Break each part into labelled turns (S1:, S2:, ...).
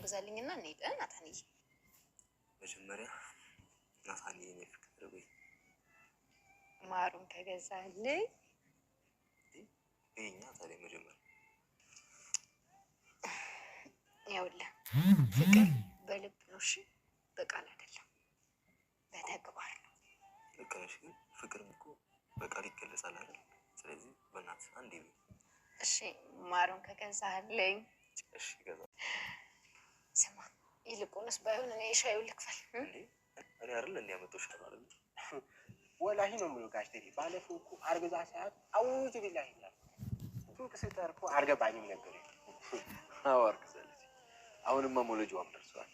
S1: ግዛልኝና እንሂድ። ናታንዬ
S2: መጀመሪያ ናታንዬ ነው ፍቅር ወይ
S1: ማሩን ከገዛልኝ
S2: ይሄኛ ታዲያ መጀመሪያ
S1: ይኸውልህ ፍቅር በልብ ነው እሺ፣ በቃል አይደለም በተግባር ነው።
S2: ልክ ነሽ፣ ግን ፍቅርም እኮ በቃል ይገለጻል አይደል? ስለዚህ በእናትህ አንዴ
S1: እሺ ማሩን ከገዛልኝ
S2: እሺ ገዛ።
S1: ስማ ይልቁንስ ባይሆን እኔ ሻዩ ልክፈል።
S2: እኔ አይደል እንዲያመጣሽ አይደል?
S3: ወላሂ ነው የምለው ጋሽ ቴዲ፣ ባለፈው እኮ አርግዛ ሰዓት አውዙ ቢላሂ ይላል። ሱቅ ስትጠር እኮ አልገባኝም ነበር።
S2: አዎ አርግዛለች። አሁንማ ሞለጇም ደርሷል።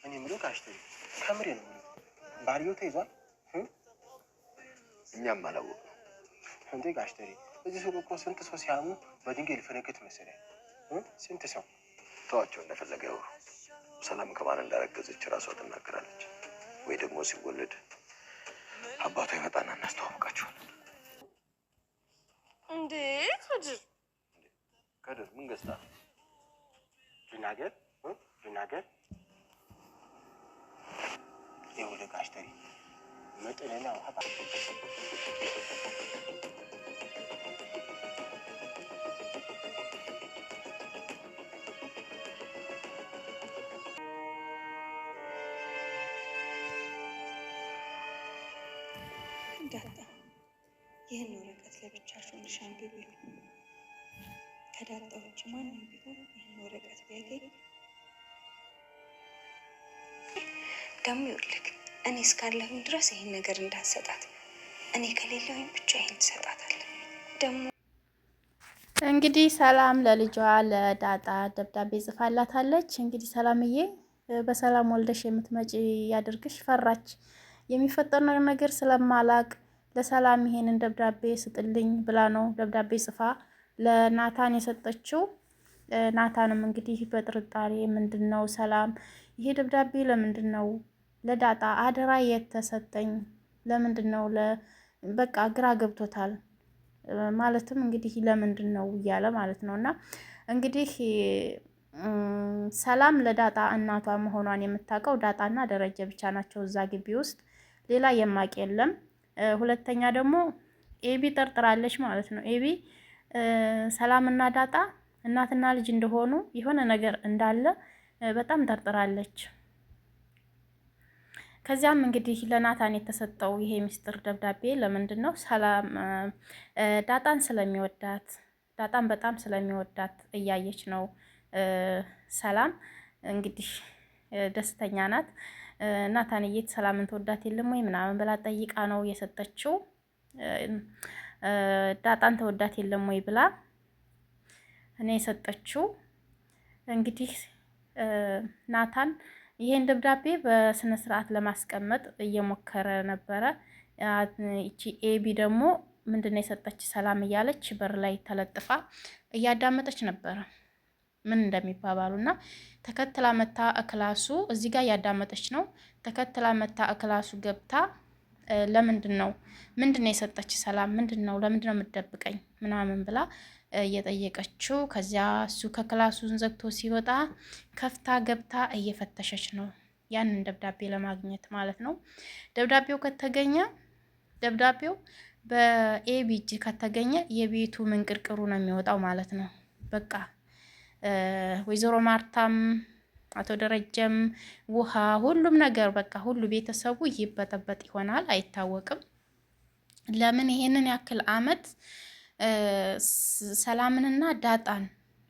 S3: እኔ የምለው ጋሽ ቴዲ ከምሬ ነው የምለው፣ ባልየው ተይዟል።
S2: እኛም አላወቅንም
S3: እንዴ ጋሽ ቴዲ። እዚህ ሱቅ እኮ ስንት ሰው ሲያሙ በድንጋይ ሊፈነክት መሰለኝ። ስንት ሰው
S2: ተዋቸው እንደፈለገ ያወሩ። ሰላም ከማን እንዳረገዘች እራሷ ትናገራለች። ወይ ደግሞ ሲወለድ አባቷ ይመጣና እናስተዋውቃቸዋለን።
S1: እንዴ
S2: ከድር ምን ገዝታ
S3: ልናገር ይኸውልህ ጋሽ ቴዲ መጠነኛ ውሃ
S4: ዳጣ ይህን ወረቀት ለብቻቸው ንሻን ቢሉ ከዳጣ ውጭ ማንም ቢሆን ይህን ወረቀት ቢያገኝ ደግሞ ይኸውልህ እኔ እስካለሁኝ ድረስ ይህን ነገር እንዳትሰጣት፣ እኔ ከሌለሁኝ ብቻ ይህን ትሰጣታለህ። ደግሞ
S5: እንግዲህ ሰላም ለልጇ ለዳጣ ደብዳቤ ጽፋላታለች። እንግዲህ ሰላምዬ በሰላም ወልደሽ የምትመጪ ያድርግሽ። ፈራች የሚፈጠር ነገር ስለማላቅ ለሰላም ይሄንን ደብዳቤ ስጥልኝ ብላ ነው ደብዳቤ ጽፋ ለናታን የሰጠችው። ናታንም እንግዲህ በጥርጣሬ ምንድነው ሰላም ይሄ ደብዳቤ ለምንድነው ለዳጣ አደራ የተሰጠኝ ለምንድነው በቃ ግራ ገብቶታል። ማለትም እንግዲህ ለምንድነው እያለ ማለት ነውና እንግዲህ ሰላም ለዳጣ እናቷ መሆኗን የምታውቀው ዳጣና ደረጀ ብቻ ናቸው እዛ ግቢ ውስጥ፣ ሌላ የማቅ የለም። ሁለተኛ ደግሞ ኤቢ ጠርጥራለች ማለት ነው። ኤቢ ሰላምና ዳጣ እናትና ልጅ እንደሆኑ የሆነ ነገር እንዳለ በጣም ጠርጥራለች። ከዚያም እንግዲህ ለናታን የተሰጠው ይሄ ሚስጥር ደብዳቤ ለምንድን ነው ሰላም ዳጣን ስለሚወዳት ዳጣን በጣም ስለሚወዳት እያየች ነው። ሰላም እንግዲህ ደስተኛ ናት። ናታንዬ ሰላምን ተወዳት የለም ወይ ምናምን ብላ ጠይቃ ነው የሰጠችው። ዳጣን ተወዳት የለም ወይ ብላ እኔ የሰጠችው። እንግዲህ ናታን ይሄን ደብዳቤ በስነ ስርዓት ለማስቀመጥ እየሞከረ ነበረ። እቺ ኤቢ ደግሞ ምንድነው የሰጠች ሰላም እያለች በር ላይ ተለጥፋ እያዳመጠች ነበረ ምን እንደሚባባሉና ተከትላ መታ ክላሱ እዚህ ጋር እያዳመጠች ነው። ተከትላ መታ ክላሱ ገብታ ምንድነው የሰጠች ሰላም ምንድነው ለምንድነው የምትደብቀኝ ምናምን ብላ እየጠየቀችው። ከዚያ እሱ ከክላሱን ዘግቶ ሲወጣ ከፍታ ገብታ እየፈተሸች ነው ያንን ደብዳቤ ለማግኘት ማለት ነው። ደብዳቤው በኤቢ እጅ ከተገኘ የቤቱ ምንቅርቅሩ ነው የሚወጣው ማለት ነው። በቃ ወይዘሮ ማርታም አቶ ደረጀም ውሃ ሁሉም ነገር በቃ ሁሉ ቤተሰቡ ይበጠበጥ ይሆናል፣ አይታወቅም። ለምን ይሄንን ያክል አመት ሰላምንና ዳጣን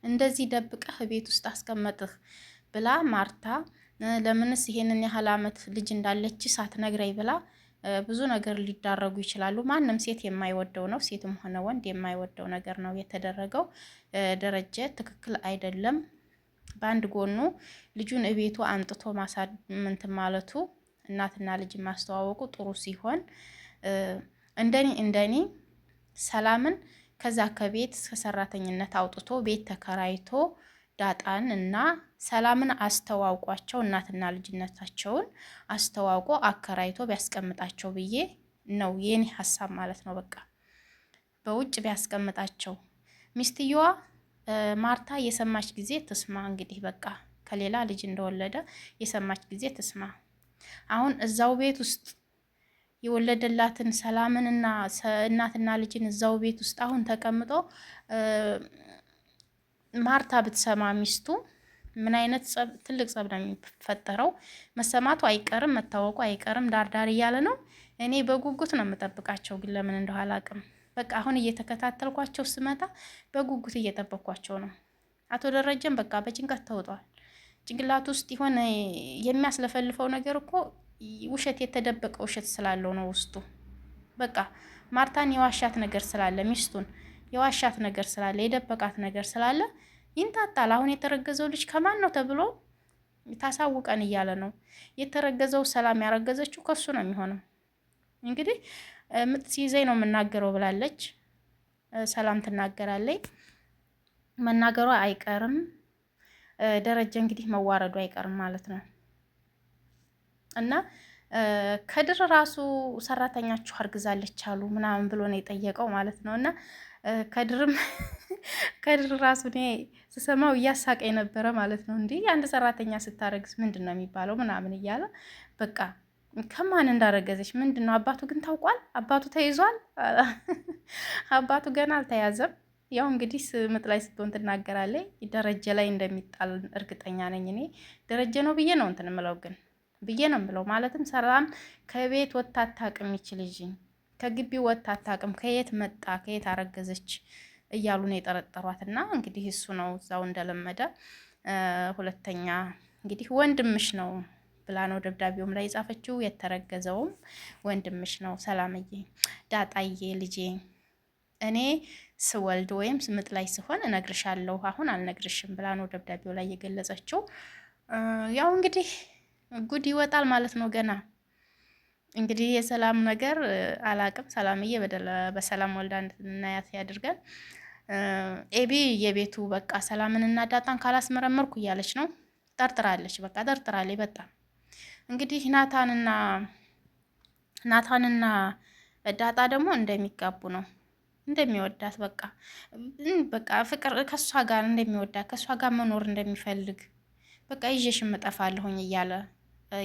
S5: እንደዚህ ደብቀህ ቤት ውስጥ አስቀመጥህ ብላ ማርታ ለምንስ ይሄንን ያህል አመት ልጅ እንዳለች ሳትነግረኝ ብላ ብዙ ነገር ሊዳረጉ ይችላሉ። ማንም ሴት የማይወደው ነው፣ ሴትም ሆነ ወንድ የማይወደው ነገር ነው የተደረገው። ደረጀ ትክክል አይደለም። በአንድ ጎኑ ልጁን እቤቱ አንጥቶ ማሳመንት ማለቱ እናትና ልጅ ማስተዋወቁ ጥሩ ሲሆን እንደኔ ሰላምን ከዛ ከቤት ከሰራተኝነት አውጥቶ ቤት ተከራይቶ ዳጣን እና ሰላምን አስተዋውቋቸው እናትና ልጅነታቸውን አስተዋውቆ አከራይቶ ቢያስቀምጣቸው ብዬ ነው የኔ ሀሳብ ማለት ነው። በቃ በውጭ ቢያስቀምጣቸው ሚስትየዋ ማርታ የሰማች ጊዜ ትስማ እንግዲህ በቃ ከሌላ ልጅ እንደወለደ የሰማች ጊዜ ትስማ። አሁን እዛው ቤት ውስጥ የወለደላትን ሰላምንና እናትና ልጅን እዛው ቤት ውስጥ አሁን ተቀምጦ ማርታ ብትሰማ ሚስቱ ምን አይነት ትልቅ ጸብ ነው የሚፈጠረው? መሰማቱ አይቀርም፣ መታወቁ አይቀርም። ዳርዳር እያለ ነው። እኔ በጉጉት ነው የምጠብቃቸው፣ ግን ለምን እንደው አላውቅም። በቃ አሁን እየተከታተልኳቸው ስመጣ በጉጉት እየጠበቅኳቸው ነው። አቶ ደረጀም በቃ በጭንቀት ተውጧል። ጭንቅላት ውስጥ የሆነ የሚያስለፈልፈው ነገር እኮ ውሸት፣ የተደበቀ ውሸት ስላለው ነው ውስጡ። በቃ ማርታን የዋሻት ነገር ስላለ፣ ሚስቱን የዋሻት ነገር ስላለ፣ የደበቃት ነገር ስላለ ይንጣጣል። አሁን የተረገዘው ልጅ ከማን ነው ተብሎ ታሳውቀን እያለ ነው። የተረገዘው ሰላም ያረገዘችው ከሱ ነው የሚሆነው። እንግዲህ ምጥ ሲይዘኝ ነው የምናገረው ብላለች። ሰላም ትናገራለች። መናገሯ አይቀርም። ደረጀ እንግዲህ መዋረዱ አይቀርም ማለት ነው። እና ከድር ራሱ ሰራተኛችሁ አርግዛለች አሉ ምናምን ብሎ ነው የጠየቀው ማለት ነው። እና ከድር ራሱ እኔ ስሰማው እያሳቀኝ ነበረ ማለት ነው። እንዲህ አንድ ሰራተኛ ስታረግዝ ምንድን ነው የሚባለው ምናምን እያለ በቃ ከማን እንዳረገዘች ምንድን ነው። አባቱ ግን ታውቋል። አባቱ ተይዟል። አባቱ ገና አልተያዘም። ያው እንግዲህ ምጥ ላይ ስትሆን ትናገራለች። ደረጀ ላይ እንደሚጣል እርግጠኛ ነኝ። እኔ ደረጀ ነው ብዬ ነው እንትን ምለው ግን ብዬ ነው ምለው። ማለትም ሰላም ከቤት ወጥታ አታውቅም። ይችል ልጅ ከግቢ ወጥታ አታውቅም። ከየት መጣ ከየት አረገዘች እያሉ ነው የጠረጠሯት። እና እንግዲህ እሱ ነው እዛው እንደለመደ። ሁለተኛ እንግዲህ ወንድምሽ ነው ብላ ነው ደብዳቤውም ላይ የጻፈችው። የተረገዘውም ወንድምሽ ነው ሰላምዬ፣ ዳጣዬ ልጄ እኔ ስወልድ ወይም ምጥ ላይ ስሆን እነግርሻለሁ፣ አሁን አልነግርሽም ብላ ነው ደብዳቤው ላይ የገለጸችው። ያው እንግዲህ ጉድ ይወጣል ማለት ነው። ገና እንግዲህ የሰላም ነገር አላቅም። ሰላምዬ በሰላም ወልዳ እንድናያት ያድርገን። ኤቢ የቤቱ በቃ ሰላምንና ዳጣን ካላስመረመርኩ እያለች ነው። ጠርጥራለች፣ በቃ ጠርጥራለች በጣም እንግዲህ ናታንና ዳጣ ደግሞ እንደሚጋቡ ነው እንደሚወዳት በቃ ፍቅር ከሷ ጋር እንደሚወዳት ከሷ ጋር መኖር እንደሚፈልግ በቃ ይዤሽ እጠፋለሁኝ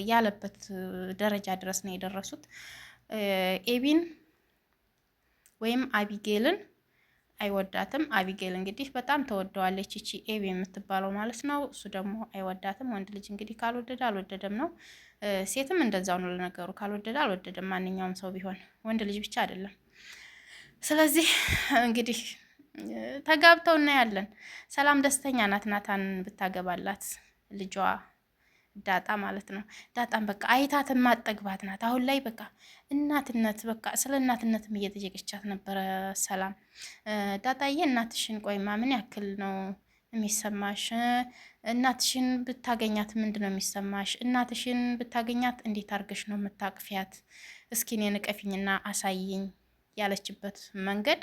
S5: ያለበት ደረጃ ድረስ ነው የደረሱት። ኤቢን ወይም አቢጌልን አይወዳትም። አቢጌል እንግዲህ በጣም ተወደዋለች፣ ይቺ ኤቢ የምትባለው ማለት ነው። እሱ ደግሞ አይወዳትም። ወንድ ልጅ እንግዲህ ካልወደደ አልወደደም ነው። ሴትም እንደዛው ነው ለነገሩ፣ ካልወደደ አልወደደም። ማንኛውም ሰው ቢሆን ወንድ ልጅ ብቻ አይደለም። ስለዚህ እንግዲህ ተጋብተው እናያለን። ሰላም ደስተኛ ናት ናታን ብታገባላት ልጇ ዳጣ ማለት ነው። ዳጣም በቃ አይታትን ማጠግባት ናት። አሁን ላይ በቃ እናትነት በቃ ስለ እናትነትም እየጠየቀቻት ነበረ ሰላም። ዳጣዬ እናትሽን ቆይማ ምን ያክል ነው የሚሰማሽ? እናትሽን ብታገኛት ምንድን ነው የሚሰማሽ? እናትሽን ብታገኛት እንዴት አድርገሽ ነው የምታቅፊያት? እስኪ እኔን እቀፊኝና አሳይኝ ያለችበት መንገድ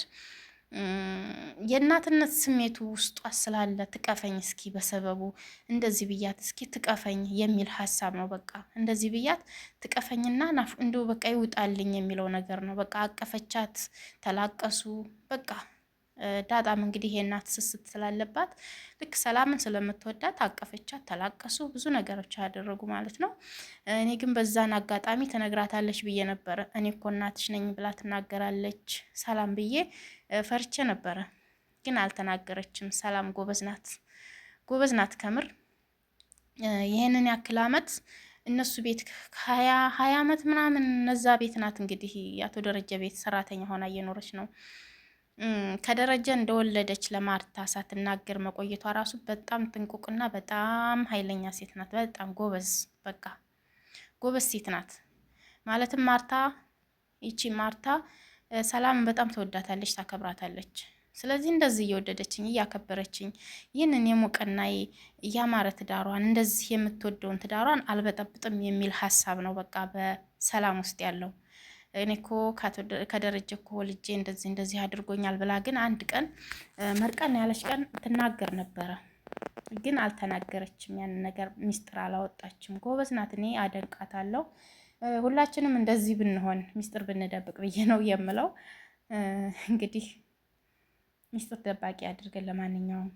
S5: የእናትነት ስሜቱ ውስጧ ስላለ ትቀፈኝ እስኪ በሰበቡ እንደዚህ ብያት እስኪ ትቀፈኝ የሚል ሀሳብ ነው። በቃ እንደዚህ ብያት ትቀፈኝና እንዲሁ በቃ ይውጣልኝ የሚለው ነገር ነው። በቃ አቀፈቻት፣ ተላቀሱ። በቃ ዳጣም እንግዲህ የእናት ስስት ስላለባት ልክ ሰላምን ስለምትወዳት አቀፈቻት፣ ተላቀሱ፣ ብዙ ነገሮች ያደረጉ ማለት ነው። እኔ ግን በዛን አጋጣሚ ትነግራታለች ብዬ ነበረ። እኔ እኮ እናትሽ ነኝ ብላ ትናገራለች ሰላም ብዬ ፈርቼ ነበረ፣ ግን አልተናገረችም። ሰላም ጎበዝ ናት ከምር። ይሄንን ያክል አመት እነሱ ቤት ሀያ አመት ምናምን እነዛ ቤት ናት እንግዲህ የአቶ ደረጀ ቤት ሰራተኛ ሆና እየኖረች ነው። ከደረጀ እንደወለደች ለማርታ ሳትናገር መቆየቷ ራሱ በጣም ጥንቁቅና በጣም ኃይለኛ ሴት ናት። በጣም ጎበዝ ሴት ናት። ማለትም ይቺ ማርታ ሰላምን በጣም ተወዳታለች፣ ታከብራታለች። ስለዚህ እንደዚህ እየወደደችኝ እያከበረችኝ ይህንን የሞቀና እያማረ ትዳሯን እንደዚህ የምትወደውን ትዳሯን አልበጠብጥም የሚል ሀሳብ ነው በቃ በሰላም ውስጥ ያለው። እኔ እኮ ከደረጀ እኮ ልጄ እንደዚህ አድርጎኛል ብላ ግን አንድ ቀን መርቀን ያለች ቀን ትናገር ነበረ፣ ግን አልተናገረችም። ያንን ነገር ሚስጥር አላወጣችም። ጎበዝ ናት። እኔ አደንቃታለሁ። ሁላችንም እንደዚህ ብንሆን ሚስጥር ብንደብቅ ብዬ ነው የምለው። እንግዲህ ሚስጥር ደባቂ አድርገን ለማንኛውም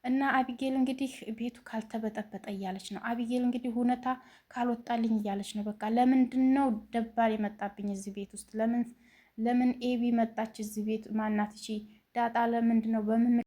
S5: እና አቢጌል እንግዲህ ቤቱ ካልተበጠበጠ እያለች ነው። አቢጌል እንግዲህ ሁኔታ ካልወጣልኝ እያለች ነው። በቃ ለምንድን ነው ደባል የመጣብኝ እዚህ ቤት ውስጥ? ለምን ኤቢ መጣች እዚህ ቤት? ማናት እሺ ዳጣ ለምንድን ነው በምን